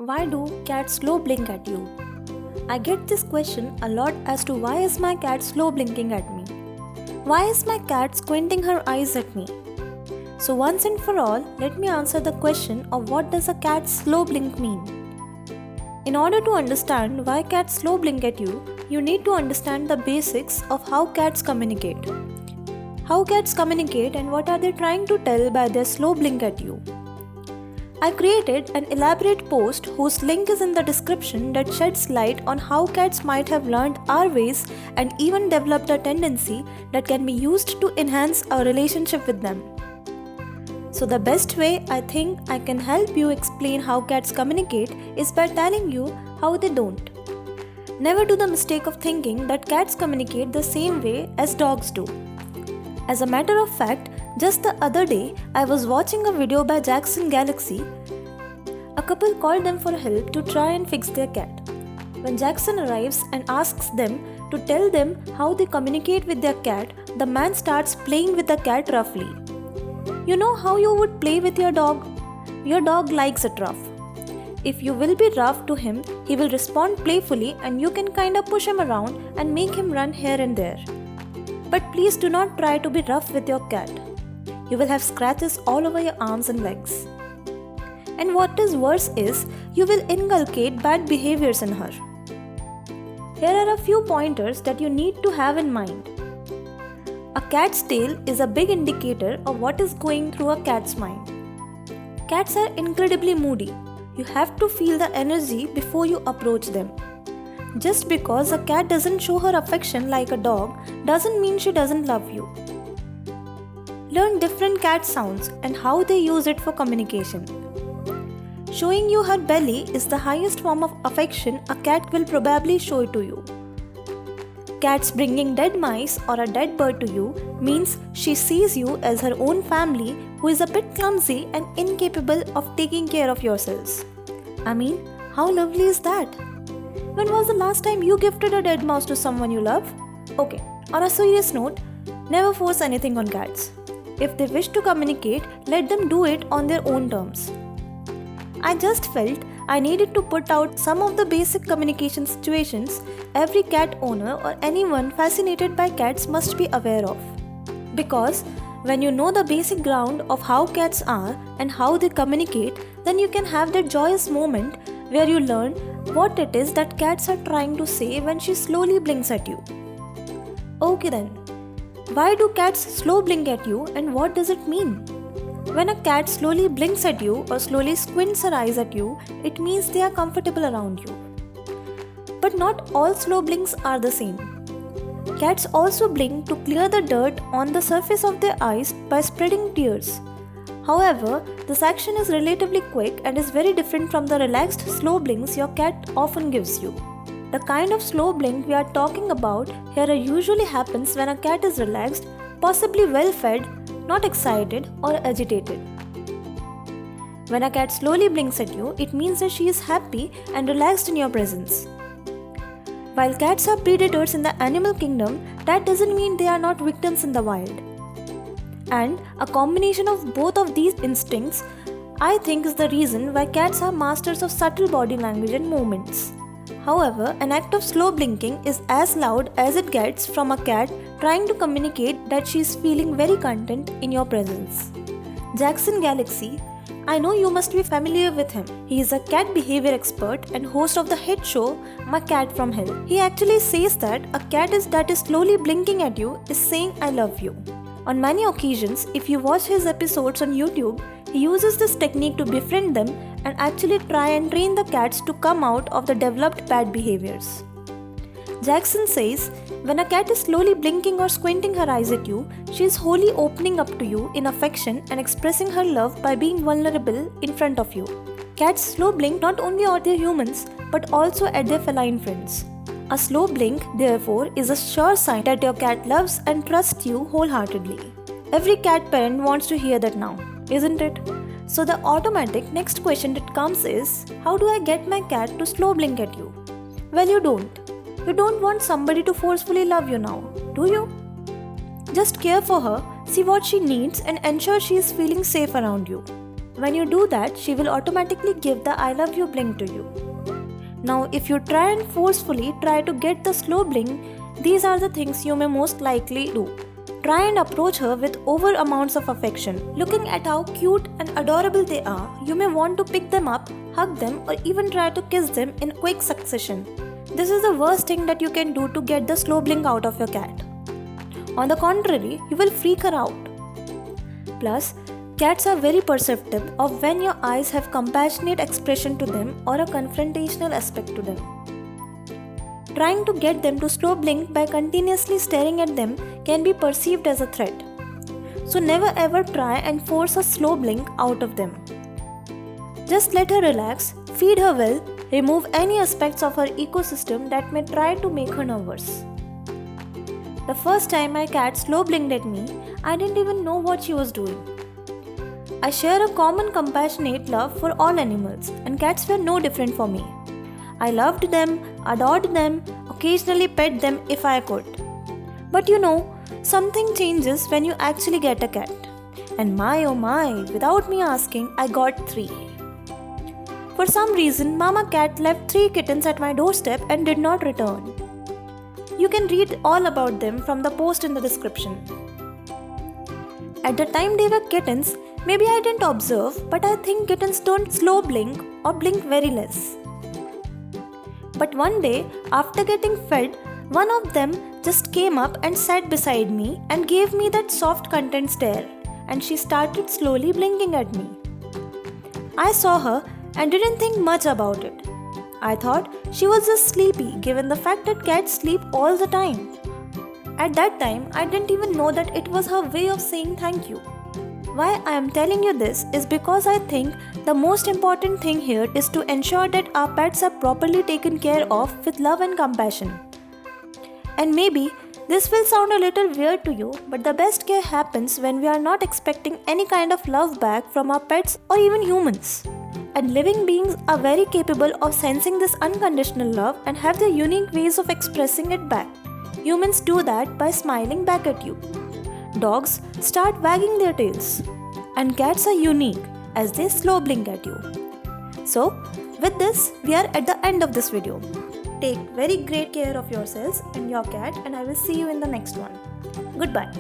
Why do cats slow blink at you? I get this question a lot as to why is my cat slow blinking at me? Why is my cat squinting her eyes at me? So once and for all, let me answer the question of what does a cat slow blink mean? In order to understand why cats slow blink at you, you need to understand the basics of how cats communicate. How cats communicate and what are they trying to tell by their slow blink at you? I created an elaborate post whose link is in the description that sheds light on how cats might have learned our ways and even developed a tendency that can be used to enhance our relationship with them. So the best way I think I can help you explain how cats communicate is by telling you how they don't. Never do the mistake of thinking that cats communicate the same way as dogs do. As a matter of fact, just the other day, I was watching a video by Jackson Galaxy. A couple called them for help to try and fix their cat. When Jackson arrives and asks them to tell them how they communicate with their cat, the man starts playing with the cat roughly. You know how you would play with your dog? Your dog likes it rough. If you will be rough to him, he will respond playfully and you can kinda push him around and make him run here and there. But please do not try to be rough with your cat. You will have scratches all over your arms and legs. And what is worse is, you will inculcate bad behaviors in her. Here are a few pointers that you need to have in mind. A cat's tail is a big indicator of what is going through a cat's mind. Cats are incredibly moody. You have to feel the energy before you approach them. Just because a cat doesn't show her affection like a dog doesn't mean she doesn't love you. Learn different cat sounds and how they use it for communication. Showing you her belly is the highest form of affection a cat will probably show to you. Cats bringing dead mice or a dead bird to you means she sees you as her own family who is a bit clumsy and incapable of taking care of yourselves. I mean, how lovely is that? When was the last time you gifted a dead mouse to someone you love? Okay, on a serious note, never force anything on cats. If they wish to communicate, let them do it on their own terms. I just felt I needed to put out some of the basic communication situations every cat owner or anyone fascinated by cats must be aware of. Because when you know the basic ground of how cats are and how they communicate, then you can have that joyous moment where you learn what it is that cats are trying to say when she slowly blinks at you. Okay then, why do cats slow blink at you and what does it mean? When a cat slowly blinks at you or slowly squints her eyes at you, it means they are comfortable around you. But not all slow blinks are the same. Cats also blink to clear the dirt on the surface of their eyes by spreading tears. However, this action is relatively quick and is very different from the relaxed slow blinks your cat often gives you. The kind of slow blink we are talking about here usually happens when a cat is relaxed, possibly well fed, not excited or agitated. When a cat slowly blinks at you, it means that she is happy and relaxed in your presence. While cats are predators in the animal kingdom, that doesn't mean they are not victims in the wild. And a combination of both of these instincts, I think, is the reason why cats are masters of subtle body language and movements. However, an act of slow blinking is as loud as it gets from a cat trying to communicate that she is feeling very content in your presence. Jackson Galaxy, I know you must be familiar with him. He is a cat behavior expert and host of the hit show My Cat from Hell. He actually says that a cat that is slowly blinking at you is saying I love you. On many occasions, if you watch his episodes on YouTube, he uses this technique to befriend them and actually try and train the cats to come out of the developed bad behaviors. Jackson says, when a cat is slowly blinking or squinting her eyes at you, she is wholly opening up to you in affection and expressing her love by being vulnerable in front of you. Cats slow blink not only at their humans, but also at their feline friends. A slow blink, therefore, is a sure sign that your cat loves and trusts you wholeheartedly. Every cat parent wants to hear that now, isn't it? So the automatic next question that comes is, how do I get my cat to slow blink at you? Well, you don't. You don't want somebody to forcefully love you now, do you? Just care for her, see what she needs and ensure she is feeling safe around you. When you do that, she will automatically give the I love you blink to you. Now, if you try and forcefully try to get the slow blink, these are the things you may most likely do. Try and approach her with over amounts of affection. Looking at how cute and adorable they are, you may want to pick them up, hug them, or even try to kiss them in quick succession. This is the worst thing that you can do to get the slow blink out of your cat. On the contrary, you will freak her out. Plus, cats are very perceptive of when your eyes have compassionate expression to them or a confrontational aspect to them. Trying to get them to slow blink by continuously staring at them can be perceived as a threat. So never ever try and force a slow blink out of them. Just let her relax, feed her well, remove any aspects of her ecosystem that may try to make her nervous. The first time my cat slow blinked at me, I didn't even know what she was doing. I share a common compassionate love for all animals, and cats were no different for me. I loved them, adored them, occasionally pet them if I could. But something changes when you actually get a cat. And my oh my, without me asking, I got 3. For some reason, Mama Cat left 3 kittens at my doorstep and did not return. You can read all about them from the post in the description. At the time they were kittens, maybe I didn't observe, but I think kittens don't slow blink or blink very less. But one day, after getting fed, one of them just came up and sat beside me and gave me that soft content stare, and she started slowly blinking at me. I saw her and didn't think much about it. I thought she was just sleepy given the fact that cats sleep all the time. At that time, I didn't even know that it was her way of saying thank you. Why I am telling you this is because I think the most important thing here is to ensure that our pets are properly taken care of with love and compassion. And maybe this will sound a little weird to you, but the best care happens when we are not expecting any kind of love back from our pets or even humans. And living beings are very capable of sensing this unconditional love and have their unique ways of expressing it back. Humans do that by smiling back at you. Dogs start wagging their tails, and cats are unique as they slow blink at you. So, with this, we are at the end of this video. Take very great care of yourselves and your cat, and I will see you in the next one. Goodbye.